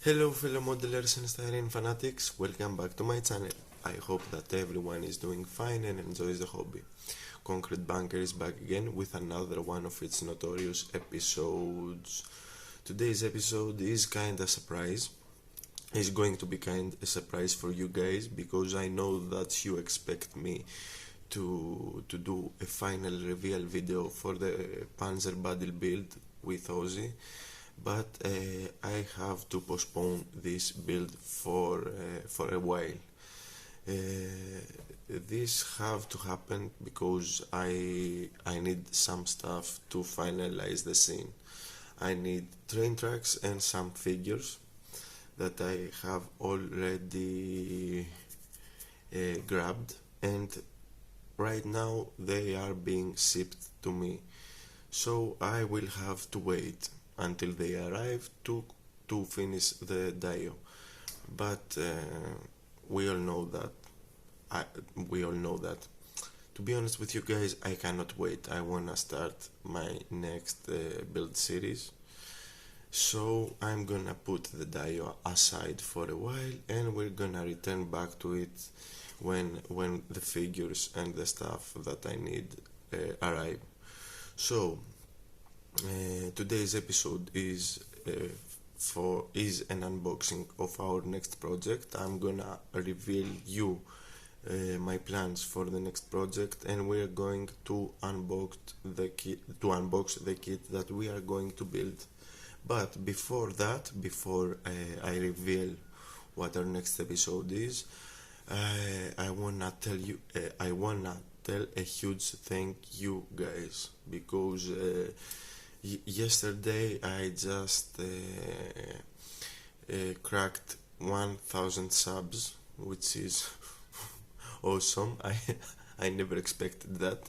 Hello fellow modelers and styrene fanatics, welcome back to my channel. I hope that everyone is doing fine and enjoys the hobby. Concrete Bunker is back again with another one of its notorious episodes. Today's episode is kinda surprise. It's going to be kind a surprise for you guys because I know that you expect me to do a final reveal video for the Panzer Battle build with Ausf.G, but I have to postpone this build for a while. This have to happen because I need some stuff to finalize the scene. I need train tracks and some figures that I have already grabbed, and right now they are being shipped to me, so I will have to wait until they arrive to finish the dio. But we all know that to be honest with you guys, I cannot wait. I wanna start my next build series, so I'm gonna put the dio aside for a while and we're gonna return back to it when the figures and the stuff that I need arrive. So today's episode is an unboxing of our next project. I'm gonna reveal you my plans for the next project, and we're going to unbox the kit that we are going to build. But before that, before I reveal what our next episode is, I wanna tell a huge thank you guys, because yesterday I just cracked 1000 subs, which is awesome. I never expected that,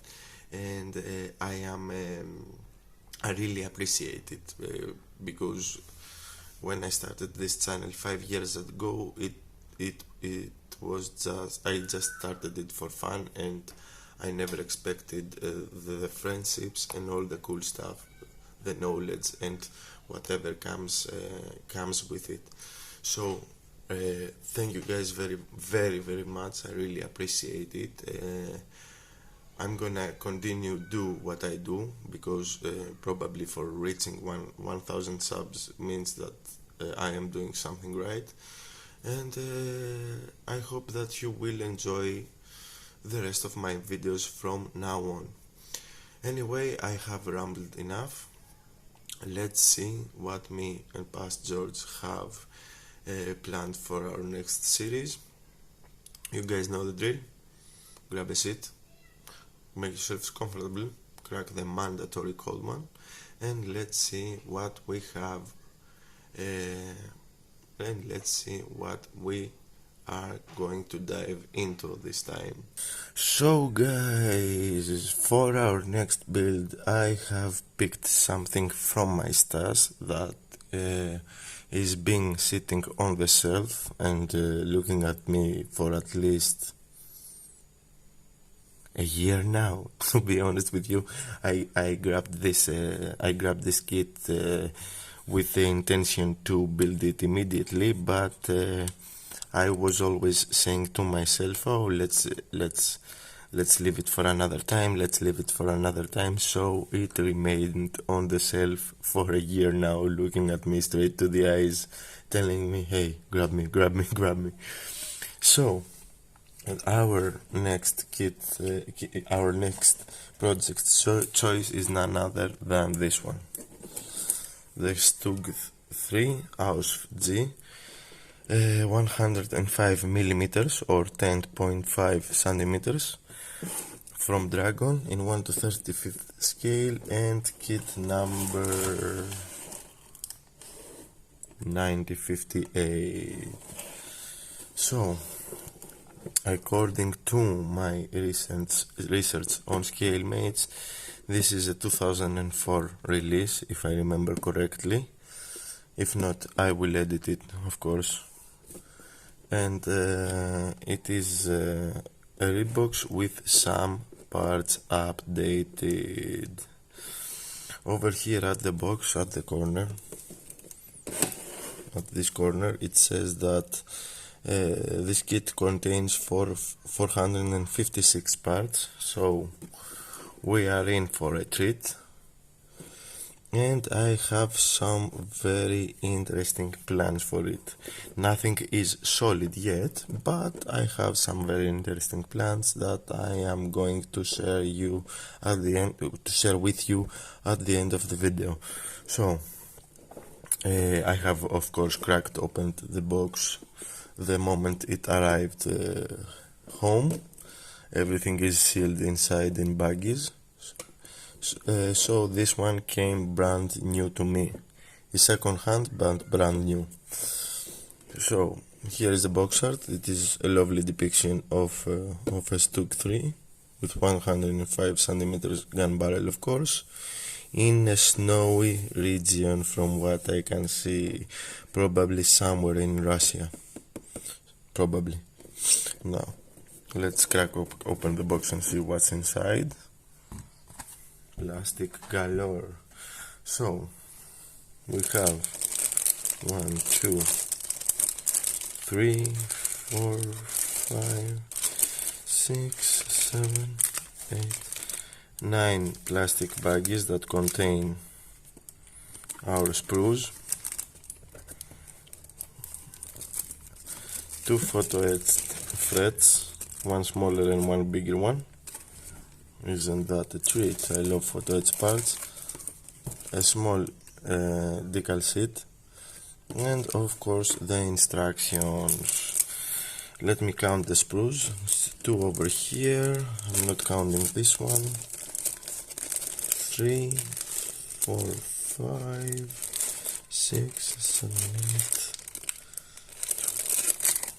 and I really appreciate it, because when I started this channel 5 years ago, it was I just started it for fun, and I never expected the friendships and all the cool stuff, the knowledge and whatever comes with it. So thank you guys very much. I really appreciate it. I'm gonna continue do what I do, because probably for reaching 1000 subs means that I am doing something right, and I hope that you will enjoy the rest of my videos from now on. Anyway, I have rambled enough. Let's see what me and Past George have planned for our next series. You guys know the drill. Grab a seat, make yourselves comfortable, crack the mandatory cold one, and let's see what we have, and let's see what we are going to dive into this time. So guys, for our next build I have picked something from my stash that is being sitting on the shelf and looking at me for at least a year now. To be honest with you, I grabbed this kit with the intention to build it immediately, but I was always saying to myself, oh, let's leave it for another time, so it remained on the shelf for a year now, looking at me straight to the eyes, telling me, hey, grab me. So our next our next project choice is none other than this one, the Stug III Ausf.G, 105 millimeters or 10.5 centimeters from Dragon in 1/35 scale, and kit number 9058. So according to my research on scale mates, this is a 2004 release, if I remember correctly. If not, I will edit it, of course. And it is a rebox with some parts updated. Over here at the box, at the corner, at this corner it says that this kit contains 456 parts, so we are in for a treat. And I have some very interesting plans for it. Nothing is solid yet, but I have some very interesting plans that I am going to share with you at the end of the video. So I have of course cracked open the box the moment it arrived home. Everything is sealed inside in baggies. So this one came brand new to me. It's second hand but brand new. So here is the box art. It is a lovely depiction of a Stug III with 105 centimeters gun barrel, of course, in a snowy region, from what I can see, probably somewhere in Russia. Probably. Now let's crack open the box and see what's inside. Plastic galore. So we have 1, 2, 3, 4, 5, 6, 7, 8, 9 plastic baggies that contain our sprues, 2 photo-etched threads, one smaller and one bigger one. Isn't that a treat? I love photo-etched parts. A small decal sheet, and of course the instructions. Let me count the sprues. 2 over here, I'm not counting this one. 3, 4, 5, 6, 7, 8.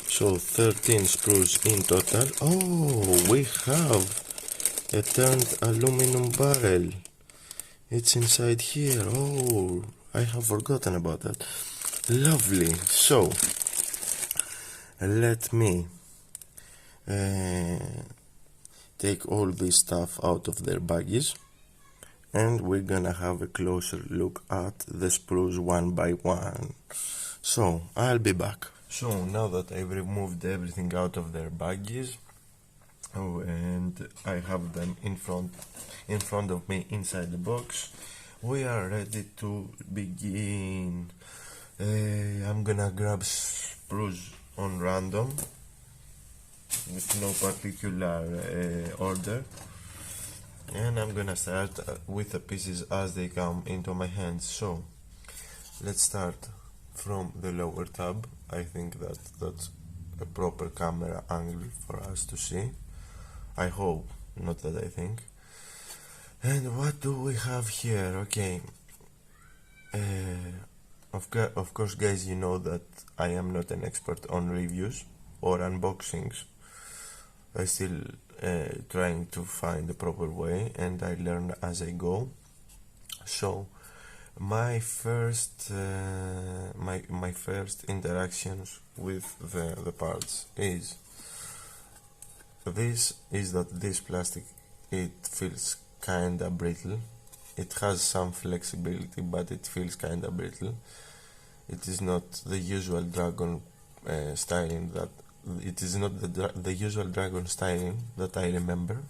So 13 sprues in total. Oh, we have a turned aluminum barrel. It's inside here. Oh, I have forgotten about that. Lovely. So let me take all this stuff out of their baggies, and we're gonna have a closer look at the sprues one by one. So I'll be back. So now that I've removed everything out of their baggies, and I have them in front of me inside the box, we are ready to begin. I'm gonna grab sprues on random with no particular order, and I'm gonna start with the pieces as they come into my hands. So let's start from the lower tab. I think that's a proper camera angle for us to see. I hope, not that I think. And what do we have here? Okay, of course guys, you know that I am not an expert on reviews or unboxings. I still trying to find the proper way, and I learn as I go. So my first interactions with the parts is that this plastic, it feels kinda brittle. It has some flexibility, but it feels kinda brittle. It is not the usual dragon styling that the usual dragon styling that I remember.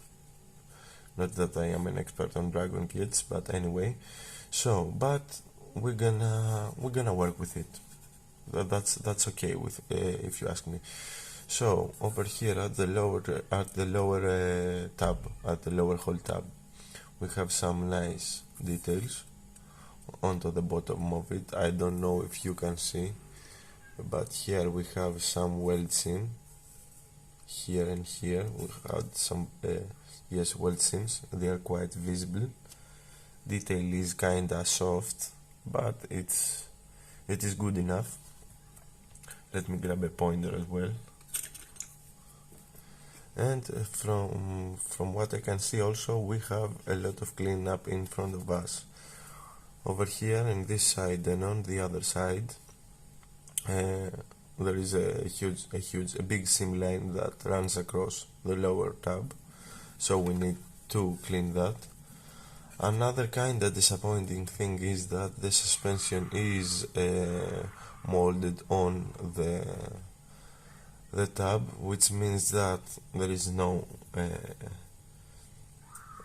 Not that I am an expert on dragon kits, but anyway. So, but we're gonna work with it. That's okay with if you ask me. So over here at the lower tab, at the lower hole tab, we have some nice details onto the bottom of it. I don't know if you can see, but here we have some welds in. Here and here we had some weld seams. They are quite visible. Detail is kinda soft, but it is good enough. Let me grab a pointer as well. And from what I can see also, we have a lot of cleanup in front of us. Over here in this side and on the other side, there is a big seam line that runs across the lower tab, so we need to clean that. Another kinda disappointing thing is that the suspension is molded on the tab, which means that there is no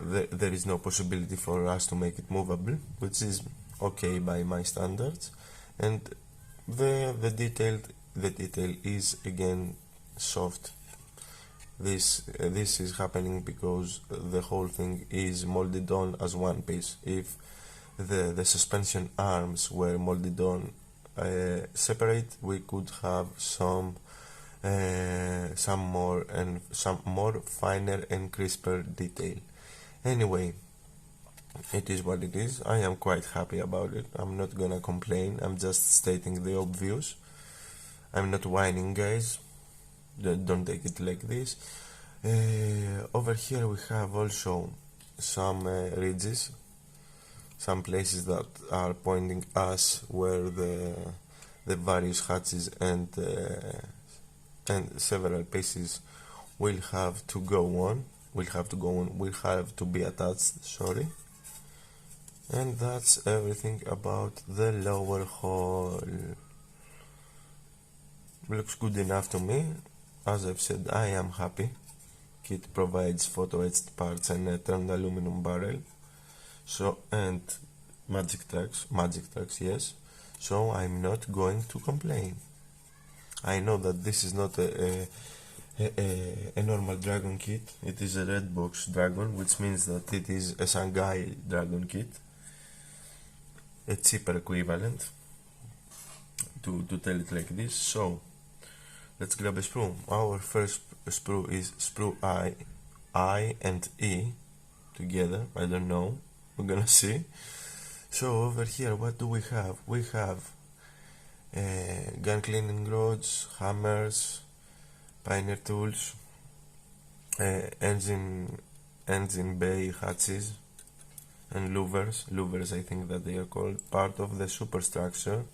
there is no possibility for us to make it movable, which is okay by my standards. And the detail is again soft. This is happening because the whole thing is molded on as one piece. If the suspension arms were molded on separate, we could have some more finer and crisper detail. Anyway, it is what it is. I am quite happy about it. I'm not gonna complain. I'm just stating the obvious. I'm not whining, guys. Don't take it like this. Over here we have also some ridges, some places that are pointing us where the various hatches and several pieces will have to be attached, sorry. And that's everything about the lower hull. Looks good enough to me. As I've said, I am happy. Kit provides photo-etched parts and a turned aluminum barrel, and magic tracks, yes. So I'm not going to complain. I know that this is not a normal dragon kit. It is a red box dragon, which means that it is a Shanghai dragon kit, a cheaper equivalent, to tell it like this. So let's grab a sprue. Our first sprue is sprue I and E together. I don't know, we're gonna see. So over here, what do we have? We have gun cleaning rods, hammers, pioneer tools, engine bay hatches, and louvers, I think that they are called, part of the superstructure.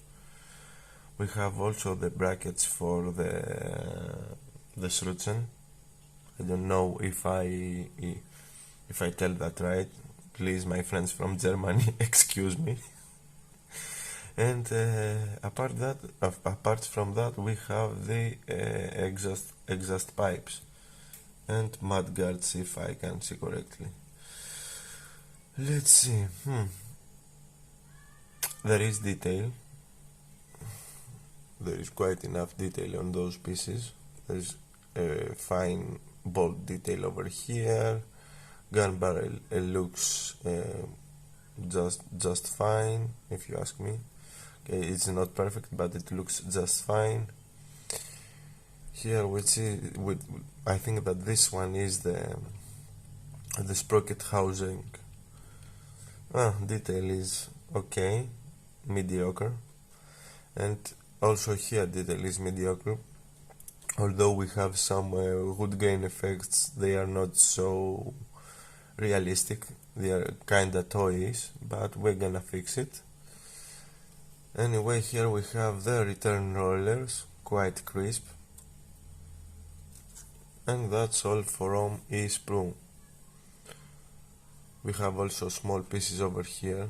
We have also the brackets for the Schrutzen. I don't know if I tell that right. Please, my friends from Germany, excuse me. And apart from that, we have the exhaust pipes and mud guards, if I can see correctly. Let's see. There is detail. There is quite enough detail on those pieces. There's a fine bolt detail over here. Gun barrel looks just fine, if you ask me. Okay, it's not perfect, but it looks just fine. Here we see, I think that this one is the sprocket housing. Detail is okay, mediocre, and also here detail is mediocre. Although we have some wood grain effects, they are not so realistic. They are kinda toyish, but we're gonna fix it. Anyway, here we have the return rollers, quite crisp. And that's all from sprue. We have also small pieces over here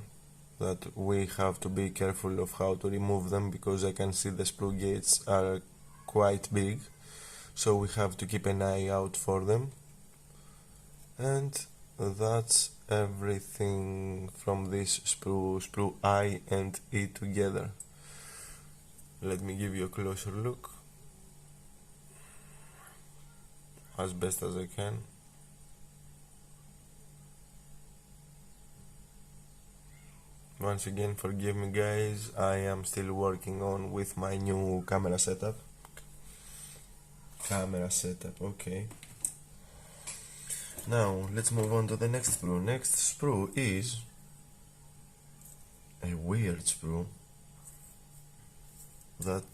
that we have to be careful of how to remove them, because I can see the sprue gates are quite big, so we have to keep an eye out for them. And that's everything from this sprue I and E together. Let me give you a closer look as best as I can. Once again, forgive me guys, I am still working on with my new camera setup. Okay. Now let's move on to the next sprue. Next sprue is a weird sprue that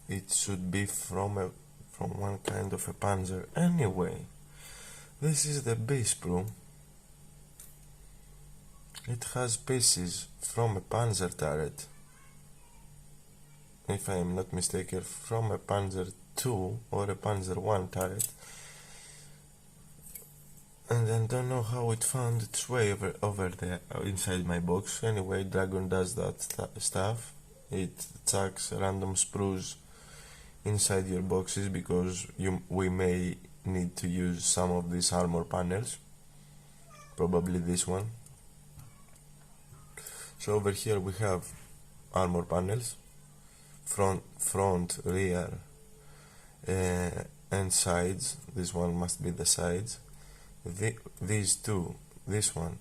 it should be from one kind of a Panzer. Anyway, this is the base sprue. It has pieces from a Panzer turret, if I am not mistaken, from a Panzer II or a Panzer I turret, and I don't know how it found its way over there inside my box. Anyway, Dragon does that stuff. it chucks random sprues inside your boxes because we may need to use some of these armor panels, probably this one. So over here we have armor panels, front, rear, and sides. This one must be the sides. These two, this one,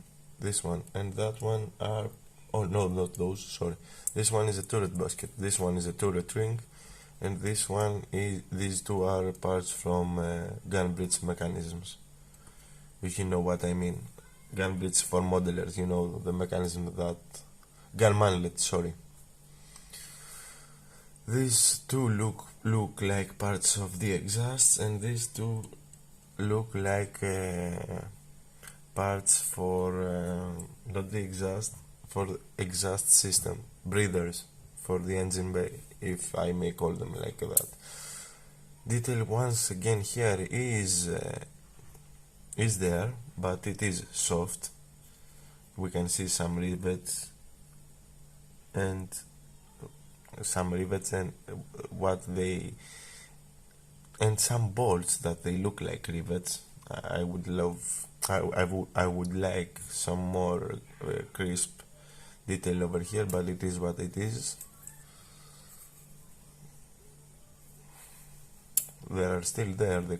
and that one are, oh no, not those, sorry. This one is a turret basket, this one is a turret ring, and this one is, these two are parts from gun bridge mechanisms, if you know what I mean. Gun bridge for modelers, you know, the mechanism that, gun manlet, sorry. These two look like parts of the exhausts, and these two look like parts for not the exhaust, for the exhaust system, breathers for the engine bay, if I may call them like that. Detail once again here is there, but it is soft. We can see some rivets and what they, and some bolts that they look like rivets. I would like some more crisp detail over here, but it is what it is. They are still there. They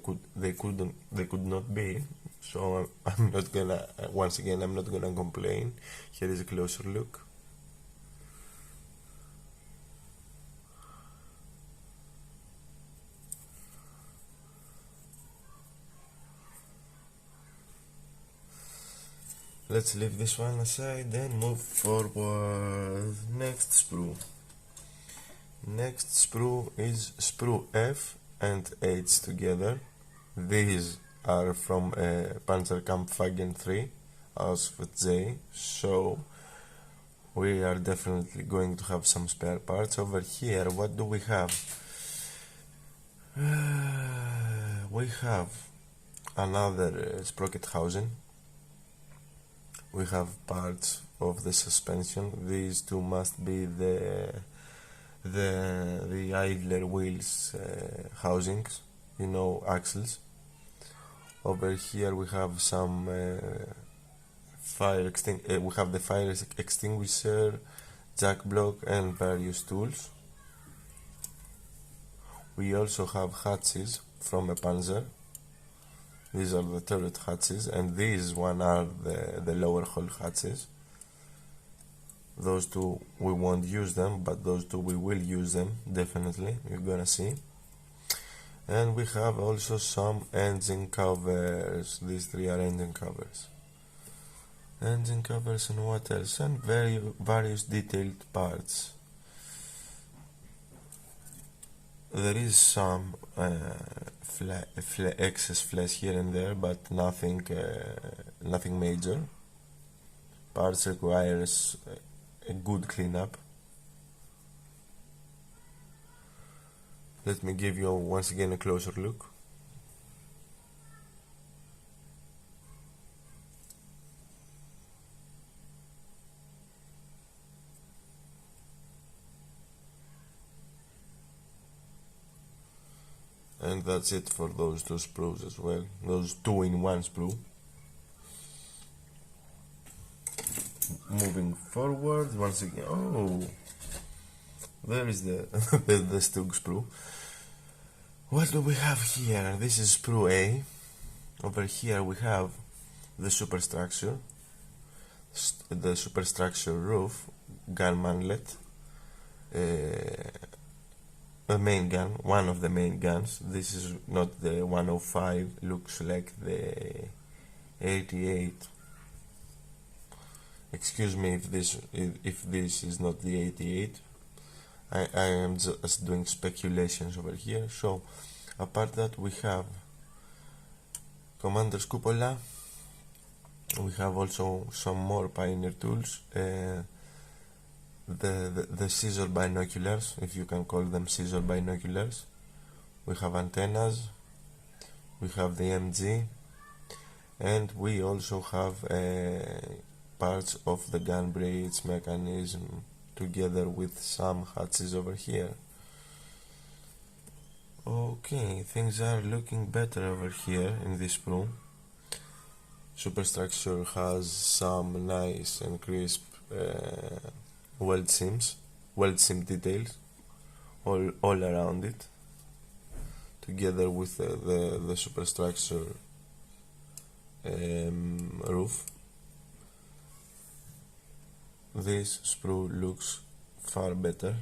could not be. So I'm not gonna. Once again, I'm not gonna complain. Here is a closer look. Let's leave this one aside and move forward. Next sprue. Next sprue is sprue F and H together. These are from Panzerkampfwagen III, Ausf.G, so we are definitely going to have some spare parts. Over here, what do we have? We have another sprocket housing. We have parts of the suspension. These two must be the idler wheels housings, you know, axles. Over here we have some we have the fire extinguisher, jack block, and various tools. We also have hatches from a Panzer. These are the turret hatches, and these one are the lower hull hatches. Those two we won't use them, but those two we will use them, definitely, you're gonna see. And we have also some engine covers. These three are engine covers. Engine covers and what else? And various detailed parts. There is some excess flesh here and there, but nothing major. Parts requires a good cleanup. Let me give you once again a closer look. And that's it for those two sprues as well. Those 2-in-1 sprue. Moving forward, once again. Oh, there is the the Stug sprue. What do we have here? This is sprue A. Over here we have the superstructure, roof, gun manlet, the main gun, one of the main guns. This is not the 105, looks like the 88. Excuse me if this is not the 88. I am just doing speculations over here. So apart that, we have Commander's Cupola. We have also some more Pioneer tools. The scissor binoculars, if you can call them scissor binoculars. We have antennas. We have the MG, and we also have parts of the gun bridge mechanism together with some hatches over here. Okay, things are looking better over here in this sprue. Superstructure has some nice and crisp weld seam details all around it, together with the superstructure roof. This sprue looks far better.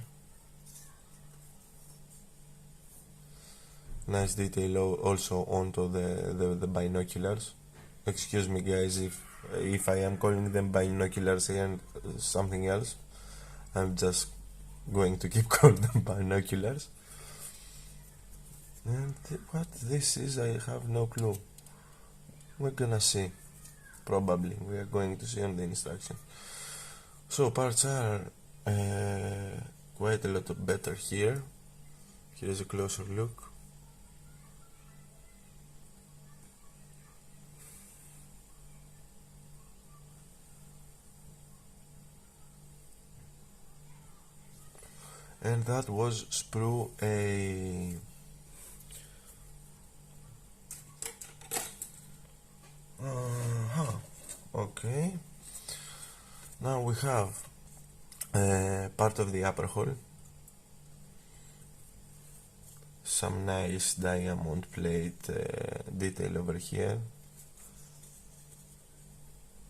Nice detail also onto the binoculars. Excuse me guys if I am calling them binoculars and something else. I'm just going to keep calling them binoculars. And what this is, I have no clue. We're gonna see. Probably we are going to see on the instruction. So parts are quite a lot better here. Here's a closer look. And that was sprue A. Okay. Now we have part of the upper hull. Some nice diamond plate detail over here.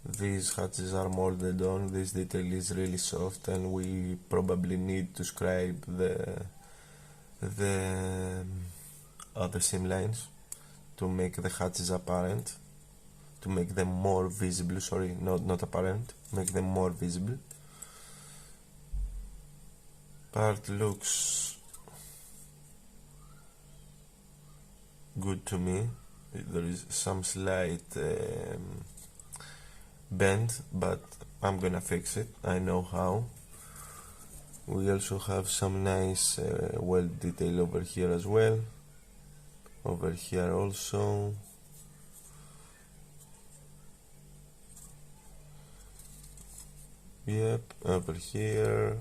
These hatches are molded on. This detail is really soft, and we probably need to scribe the other seam lines to make the hatches apparent, to make them more visible. Sorry, not apparent, make them more visible. Part looks good to me. There is some slight bend, but I'm gonna fix it. I know how. We also have some nice weld detail over here as well. Over here also. Yep, over here.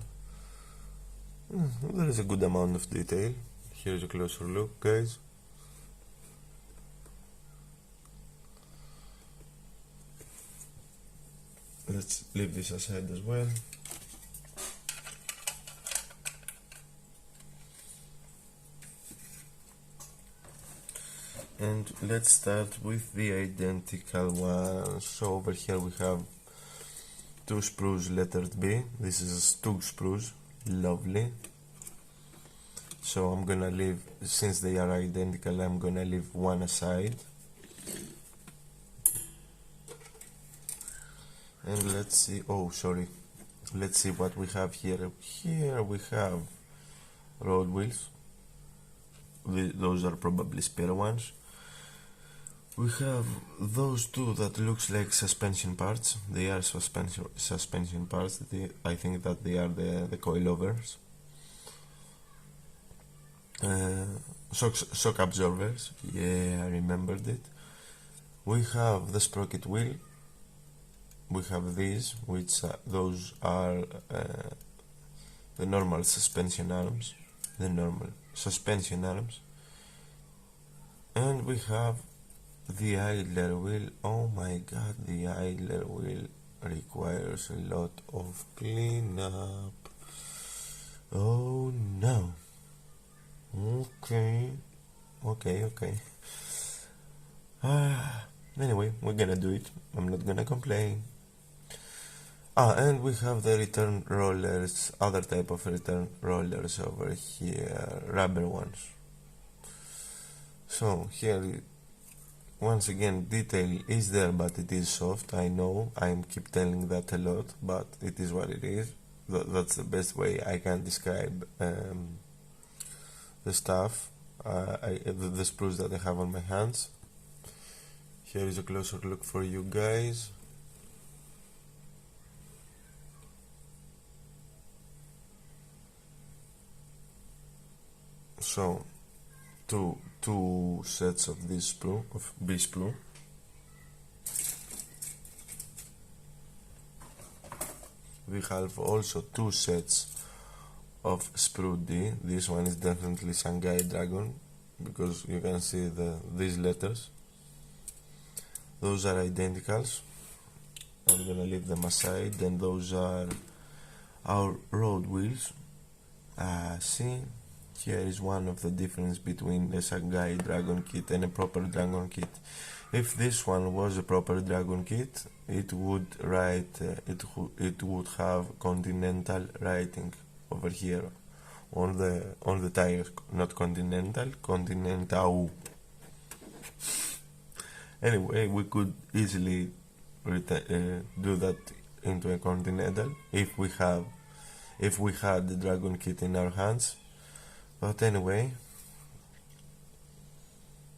There is a good amount of detail. Here's a closer look, guys. Let's leave this aside as well. And let's start with the identical one. So over here we have two sprues lettered B. This is a Stug sprues. Lovely. So I'm gonna leave, since they are identical, I'm gonna leave one aside. And let's see, oh sorry, let's see what we have here. Here we have road wheels. Those are probably spare ones. We have those two that looks like suspension parts. They are suspension parts. I think that they are the coilovers. Shock absorbers. Yeah, I remembered it. We have the sprocket wheel. We have these, which those are the normal suspension arms. And we have the idler wheel. Oh my god, the idler wheel requires a lot of cleanup. Oh no. Okay. Anyway, we're gonna do it. I'm not gonna complain. And we have the return rollers, other type of return rollers over here, rubber ones. So here, once again, detail is there, but it is soft. I know, I keep telling that a lot, but it is what it is. That's the best way I can describe the stuff, the sprues that I have on my hands. Here is a closer look for you guys. So, two sets of this sprue, of B sprue. We have also two sets of sprue D. This one is definitely Shanghai Dragon because you can see these letters. Those are identicals. I'm gonna leave them aside. And those are our road wheels. See, here is one of the difference between a Shanghai Dragon kit and a proper Dragon kit. If this one was a proper Dragon kit, it would write, it would have continental writing over here on the tire, not continental, continental. Anyway, we could easily do that into a continental if we had the Dragon kit in our hands. But anyway,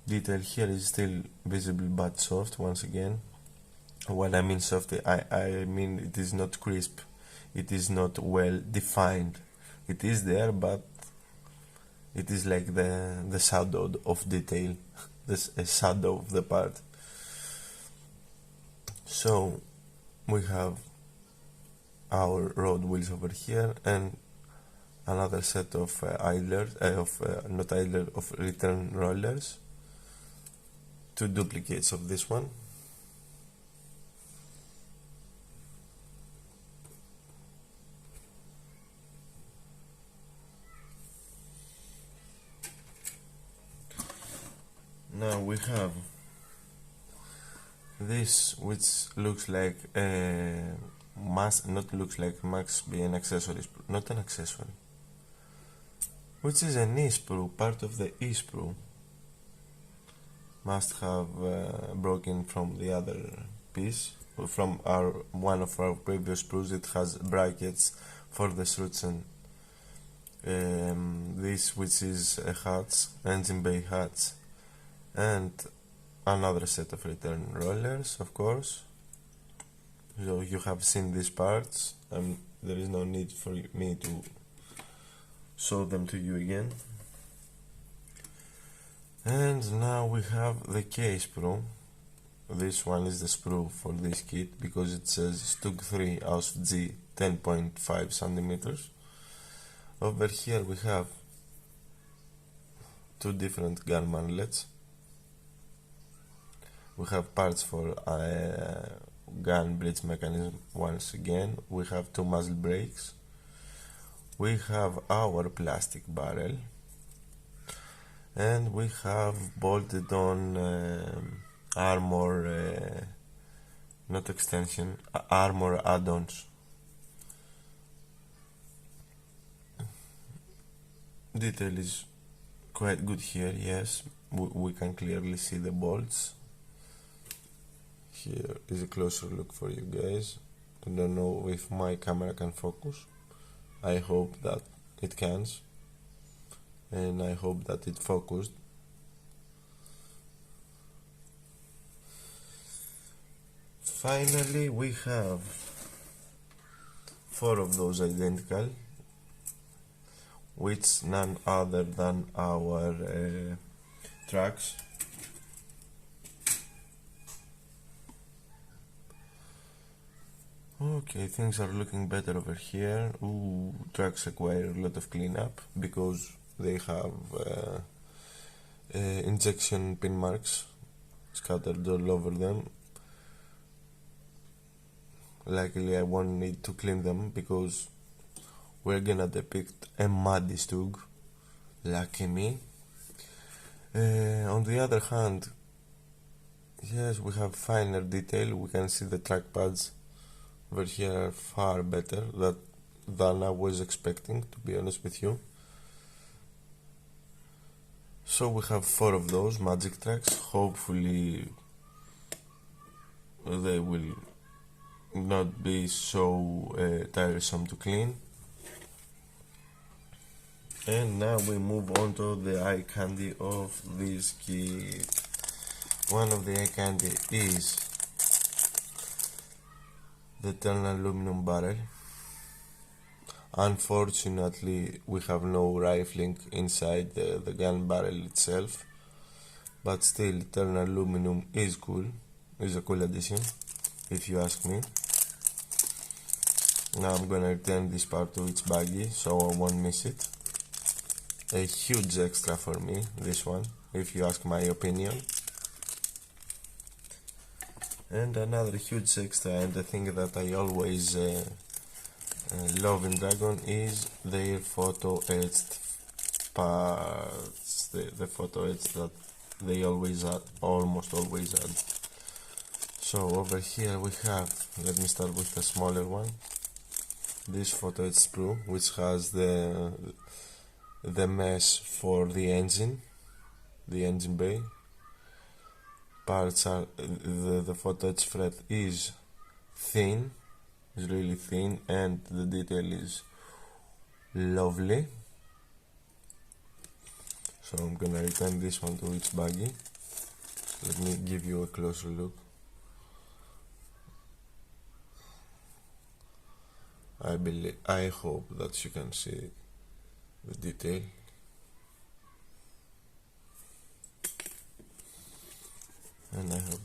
detail here is still visible but soft. Once again, when I mean soft, I mean it is not crisp, it is not well defined. It is there, but it is like the shadow of detail, the shadow of the part. So we have our road wheels over here and another set of of return rollers, two duplicates of this one. Now we have this, which looks like must be an accessory, not an accessory, which is an sprue, part of the sprue. Must have broken from the other piece, from one of our previous sprues. It has brackets for the Strutzen. This, which is a hatch, engine bay hatch, and another set of return rollers, of course. So you have seen these parts, and there is no need for me to show them to you again. And now we have the K sprue. This one is the sprue for this kit because it says Stug III Ausf.G 10.5 centimeters. Over here we have two different gun mantlets. We have parts for gun bridge mechanism. Once again, we have two muzzle brakes. We have our plastic barrel, and we have bolted on armor, not extension, armor add-ons. Detail is quite good here. Yes, we can clearly see the bolts. Here is a closer look for you guys. I don't know if my camera can focus. I hope that it can, and I hope that it focused. Finally, we have four of those identical, which none other than our tracks. Okay, things are looking better over here. Ooh, tracks require a lot of cleanup because they have injection pin marks scattered all over them. Luckily I won't need to clean them because we're gonna depict a muddy Stug. Lucky me. On the other hand, yes, we have finer detail. We can see the track pads over here are far better than I was expecting, to be honest with you. So we have four of those magic tracks. Hopefully they will not be so tiresome to clean. And now we move on to the eye candy of this kit. One of the eye candy is the tunnel aluminum barrel. Unfortunately, we have no rifling inside the gun barrel itself, but still, tunnel aluminum is cool. Is a cool addition, if you ask me. Now I'm gonna return this part to its baggie so I won't miss it. A huge extra for me, this one, if you ask my opinion. And another huge extra, and the thing that I always love in Dragon, is their photo etched parts, the photo etched that they always add, almost always add. So over here we have, let me start with the smaller one, this photo etched sprue, which has the mesh for the engine bay. Parts are, the photo etched fret is thin, is really thin, and the detail is lovely. So I'm gonna return this one to its baggie. Let me give you a closer look. I hope that you can see the detail. And I hope.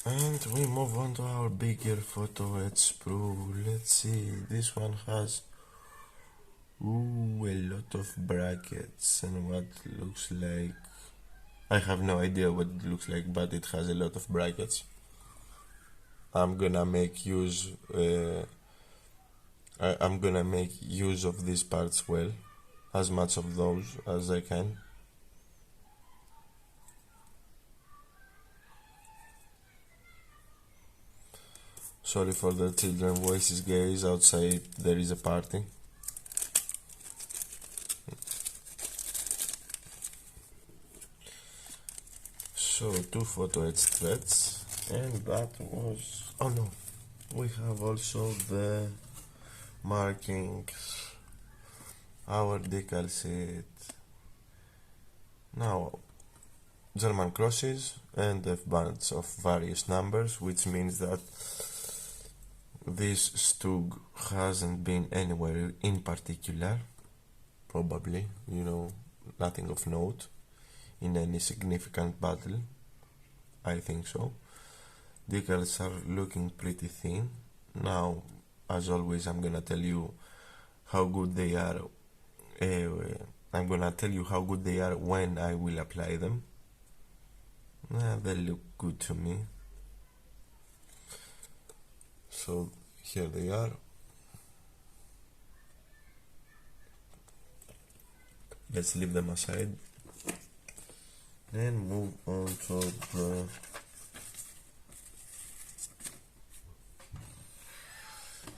And we move on to our bigger photo etched sprue. Let's see, this one has a lot of brackets and what looks like, I have no idea what it looks like, but it has a lot of brackets. I'm gonna make use of these parts well, as much of those as I can. Sorry for the children voices, guys, outside there is a party. So 2 photo etched threads, and that was, oh no, we have also the markings, our decal sheet. Now German crosses and F-bands of various numbers, which means that this Stug hasn't been anywhere in particular, probably, nothing of note in any significant battle, I think so. Decals are looking pretty thin. Now, as always, I'm gonna tell you how good they are. I'm gonna tell you how good they are when I will apply them. They look good to me. So here they are. Let's leave them aside and move on to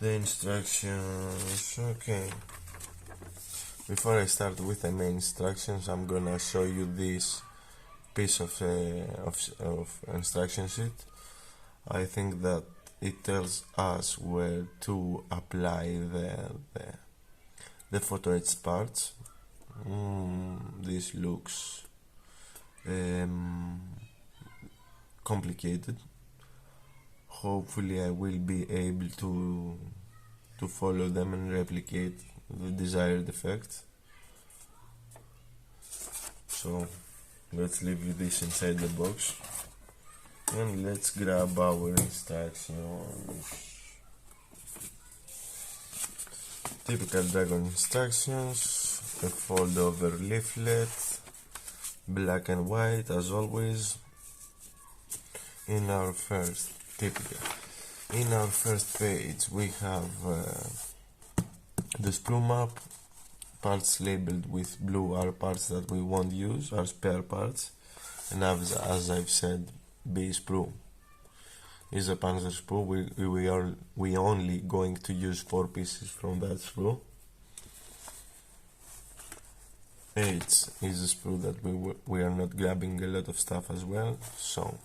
the instructions. Okay, before I start with the main instructions, I'm gonna show you this piece of instruction sheet. I think that it tells us where to apply the photo etched parts. This looks complicated. Hopefully I will be able to follow them and replicate the desired effect. So let's leave this inside the box and let's grab our instructions. Typical Dragon instructions, a fold over leaflet, black and white as always. In our first page we have the sprue map. Parts labeled with blue are parts that we won't use, are spare parts, and as I've said, B sprue is a Panzer sprue. We only going to use 4 pieces from that sprue. H is a sprue that we are not grabbing a lot of stuff as well, so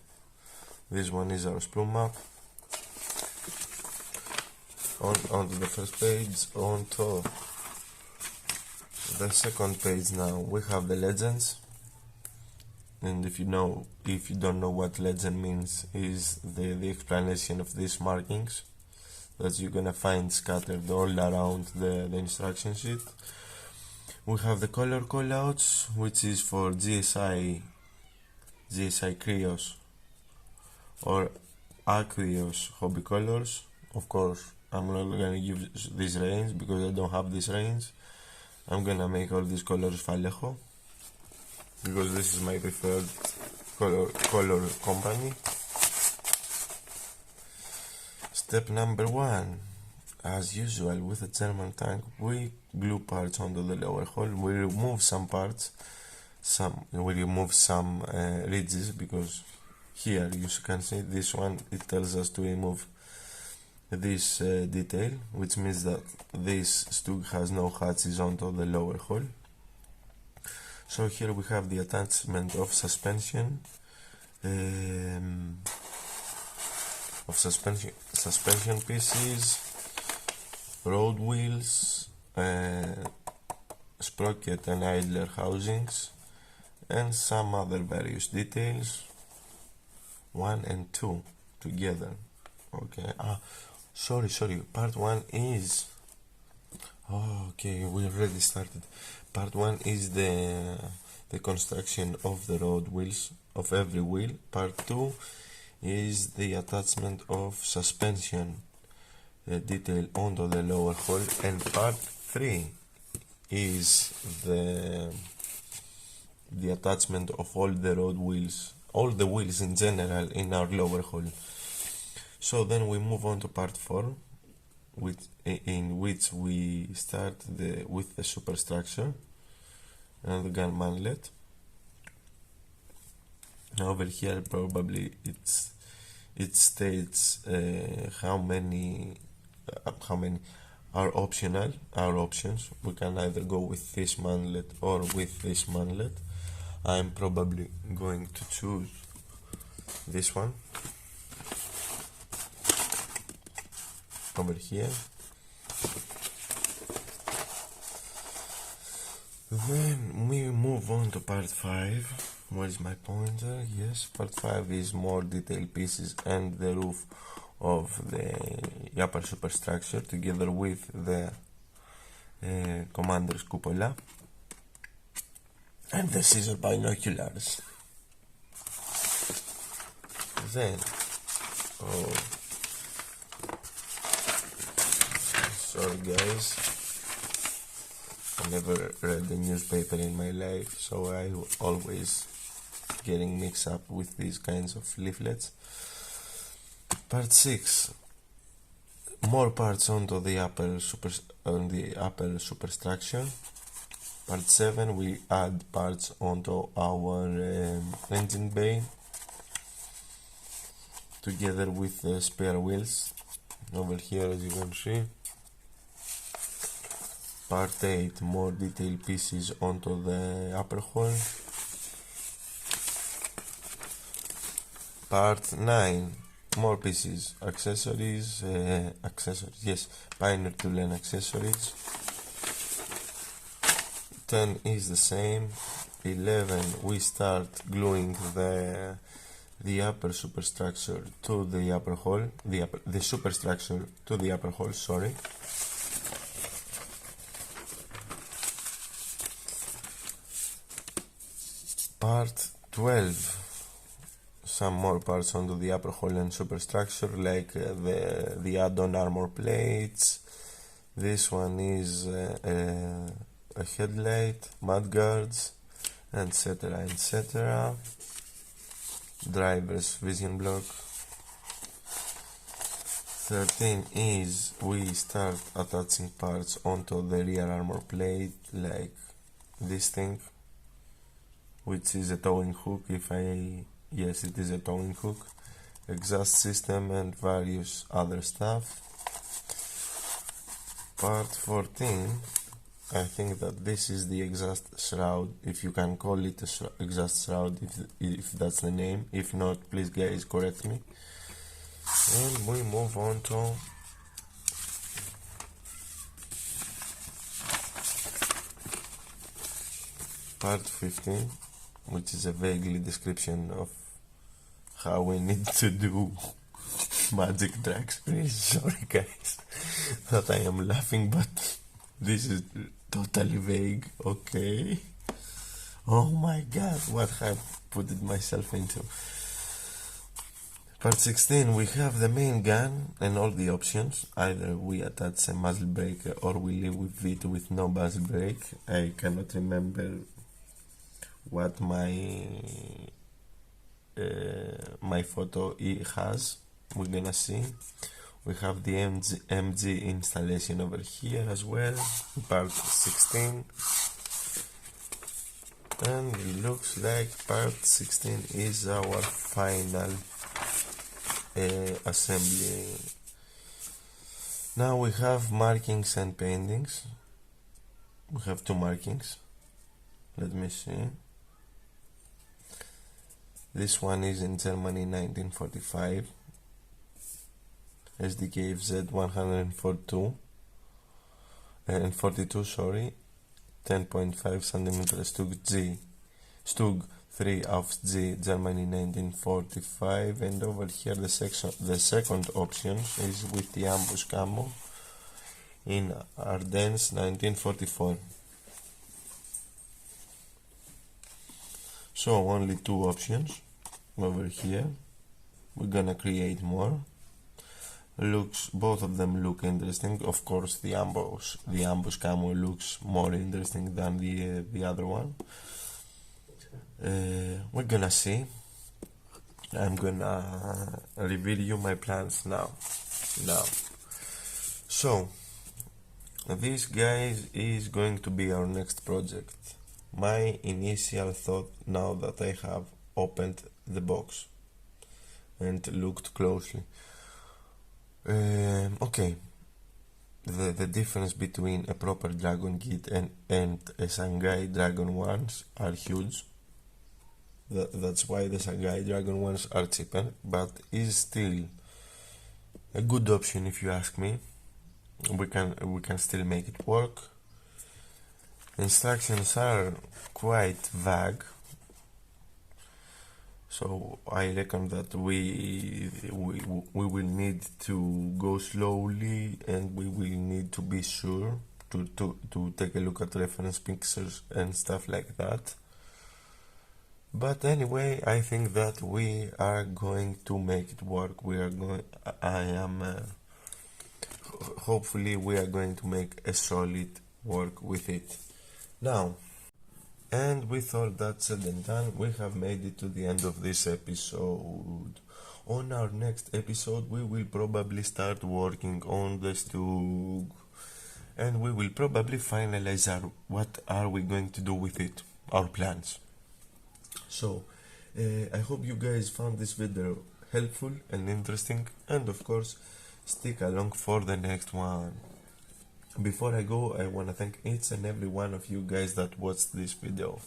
this one is our sprue map. On to the first page, on to the second page. Now we have the legends, and if you don't know what legend means, is the explanation of these markings that you're gonna find scattered all around the instruction sheet. We have the color callouts, which is for GSI Krios, or aqueous hobby colors. Of course, I'm not gonna use this range because I don't have this range. I'm gonna make all these colors Vallejo because this is my preferred color company. Step number 1. As usual with a German tank, we glue parts onto the lower hull. We remove some parts, we remove some ridges, because here you can see this one, it tells us to remove this detail, which means that this Stug has no hatches onto the lower hull. So here we have the attachment of suspension, suspension pieces, road wheels, sprocket and idler housings, and some other various details. 1 and 2 together. Okay. Sorry. Part 1 is. Okay, we already started. Part 1 is the construction of the road wheels, of every wheel. Part 2 is the attachment of suspension detail onto the lower hull, and part 3 is the attachment of all the road wheels, all the wheels in general in our lower hull. So then we move on to part 4, in which we start with the superstructure and the gun manlet. Over here probably it states how many are optional, our options. We can either go with this manlet or with this manlet. I'm probably going to choose this one over here. Then we move on to part 5. Where is my pointer? Yes, part 5 is more detailed pieces and the roof of the upper superstructure together with the commander's cupola and the scissor binoculars. Then, sorry guys, I never read the newspaper in my life, so I always getting mixed up with these kinds of leaflets. Part 6, more parts onto the upper superstructure. Part 7, we add parts onto our engine bay together with the spare wheels over here, as you can see. Part 8, more detailed pieces onto the upper hull. Part 9, more pieces, accessories, pioneer tool and accessories. 10 is the same. 11, we start gluing the upper superstructure to the upper hull, the superstructure to the upper hull, sorry. Part 12, some more parts onto the upper hull and superstructure, like the add-on armor plates. This one is a headlight, mudguards, etc, etc. Driver's vision block. 13 is we start attaching parts onto the rear armor plate, like this thing, which is a towing hook. Yes, it is a towing hook, exhaust system and various other stuff. Part 14, I think that this is the exhaust shroud, if you can call it a exhaust shroud, if that's the name. If not, please guys correct me. And we move on to part 15, which is a vaguely description of how we need to do magic drag sprays. Sorry guys that I am laughing, but this is totally vague. Okay, oh my god, what have I put myself into. Part 16, we have the main gun and all the options. Either we attach a muzzle brake or we leave with it with no muzzle brake. I cannot remember what my photo has. We're gonna see. We have the MG installation over here as well, part 16. And it looks like part 16 is our final assembly. Now we have markings and paintings. We have two markings. Let me see. This one is in Germany 1945. SDKFZ 142 and 42, sorry, 10.5 cm Stug III Ausf.G, Germany 1945, and over here the second option is with the ambush camo in Ardennes 1944. So only two options over here. We're gonna create more. Both of them look interesting. Of course, the ambush camo looks more interesting than the other one. We're gonna see. I'm gonna reveal you my plans now. So this, guys, is going to be our next project. My initial thought, now that I have opened the box and looked closely. Okay, the difference between a proper dragon kit and a Shanghai dragon ones are huge. That's why the Shanghai dragon ones are cheaper, but is still a good option if you ask me. We can still make it work. Instructions are quite vague, so I reckon that we will need to go slowly, and we will need to be sure to take a look at reference pictures and stuff like that. But anyway, I think that we are going to make it work. Hopefully we are going to make a solid work with it. Now, and with all that said and done, we have made it to the end of this episode. On our next episode, we will probably start working on the Stug, and we will probably finalize what are we going to do with it, our plans. So, I hope you guys found this video helpful and interesting, and of course, stick along for the next one. Before I go, I want to thank each and every one of you guys that watched this video.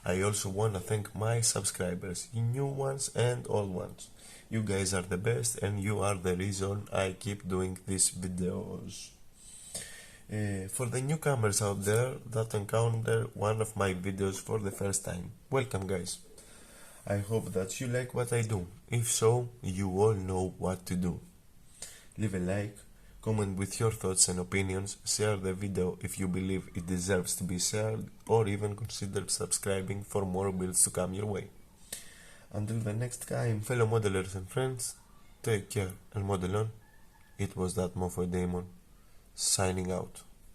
I also want to thank my subscribers, new ones and old ones. You guys are the best, and you are the reason I keep doing these videos. For the newcomers out there that encounter one of my videos for the first time, welcome, guys. I hope that you like what I do. If so, you all know what to do. Leave a like, comment with your thoughts and opinions, share the video if you believe it deserves to be shared, or even consider subscribing for more builds to come your way. Until the next time, fellow modelers and friends, take care and model on. It was that Mofo Demon, signing out.